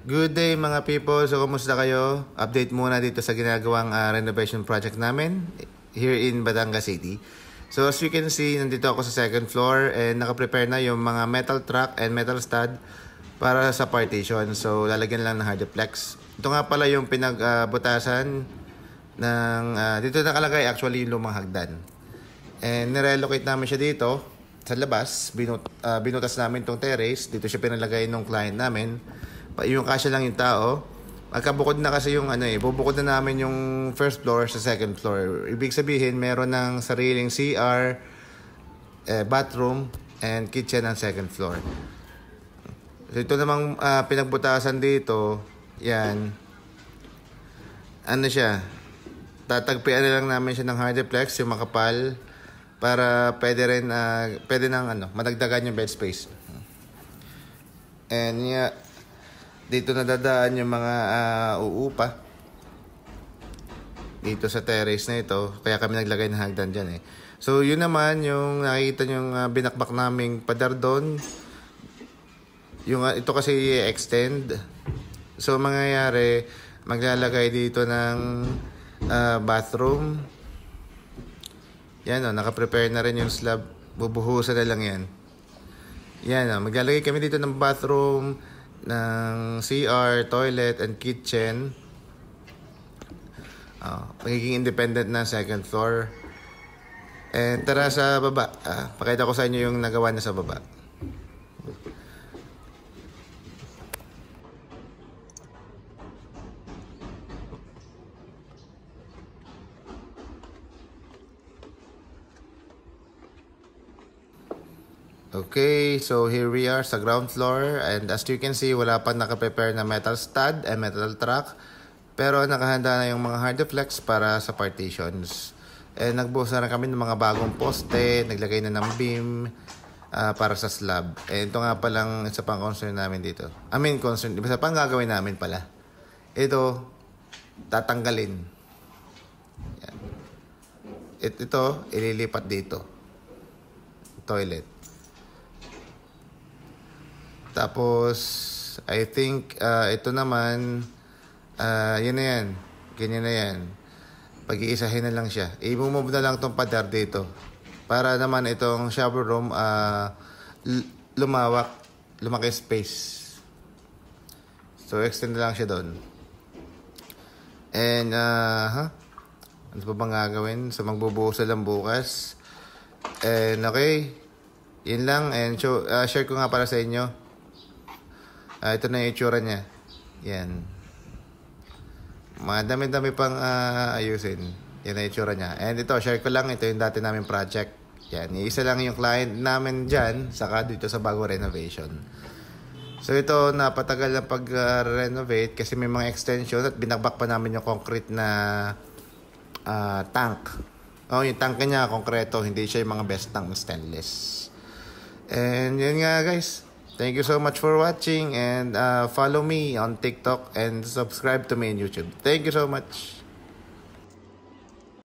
Good day mga people. So kumusta kayo? Update muna dito sa ginagawang renovation project namin here in Batangas City. So as you can see, nandito ako sa second floor and naka-prepare na yung mga metal track and metal stud para sa partition. So lalagyan lang ng hardiplex. Ito nga pala yung pinagbutasan ng dito nakalagay actually yung lumang hagdan. And nirelocate namin siya dito sa labas. Binutas namin tong terrace. Dito siya pinalagay ng client namin. Yung kasya lang yung tao. Magkabukod na kasi yung bubukod na namin yung first floor sa second floor. Ibig sabihin, meron ng sariling CR, bathroom, and kitchen ang second floor. So ito namang pinagbutasan dito, yan. Ano siya? Tatagpian na lang namin siya ng hardiplex, yung makapal, para pwede nang madagdagan yung bed space. And yeah, dito nadadaan yung mga uupa dito sa terrace na ito, kaya kami naglagay ng hagdan dyan eh. So yun naman yung nakikita yung binakbak naming pader doon. Yung ito kasi i-extend. So mangyayari, maglalagay dito ng bathroom. Yan naka-prepare na rin yung slab. Bubuhusan na lang yan. Yan maglalagay kami dito ng bathroom, ng CR, toilet, and kitchen. Magiging independent na second floor. And tara sa baba. Pakita ko sa inyo yung nagawa na sa baba. Okay, so here we are sa ground floor, and as you can see, wala pa naka-prepare na metal stud and metal track, pero nakahanda na yung mga hardiplex para sa partitions. And nagbuhos na kami ng mga bagong poste, naglagay na ng beam para sa slab. And ito nga palang isa pang concern namin dito. Isa pang gagawin namin pala. Ito, tatanggalin. Yan. Ito, ililipat dito. Toilet. Tapos, I think, ito naman, yun na yan. Ganyan na yan. Pag-iisahin na lang siya. I-move na lang itong pader dito. Para naman itong shower room, lumaki space. So, extend na lang siya doon. And, ano pa bang gagawin? So, magbubuhos lang bukas. And, okay. Yun lang. And, share ko nga para sa inyo. Ito na yung itsura niya. Yan. Dami-dami pang ayusin. Yan na yung itsura niya. And ito, share ko lang. Ito yung dati namin project. Yan. Isa lang yung client namin dyan. Saka dito sa bago renovation. So ito, napatagal na pag-renovate kasi may mga extension at binakbak pa namin yung concrete na tank. Yung tank niya, konkreto. Hindi siya yung mga best tank na stainless. And yan nga guys. Thank you so much for watching, and follow me on TikTok and subscribe to me on YouTube. Thank you so much.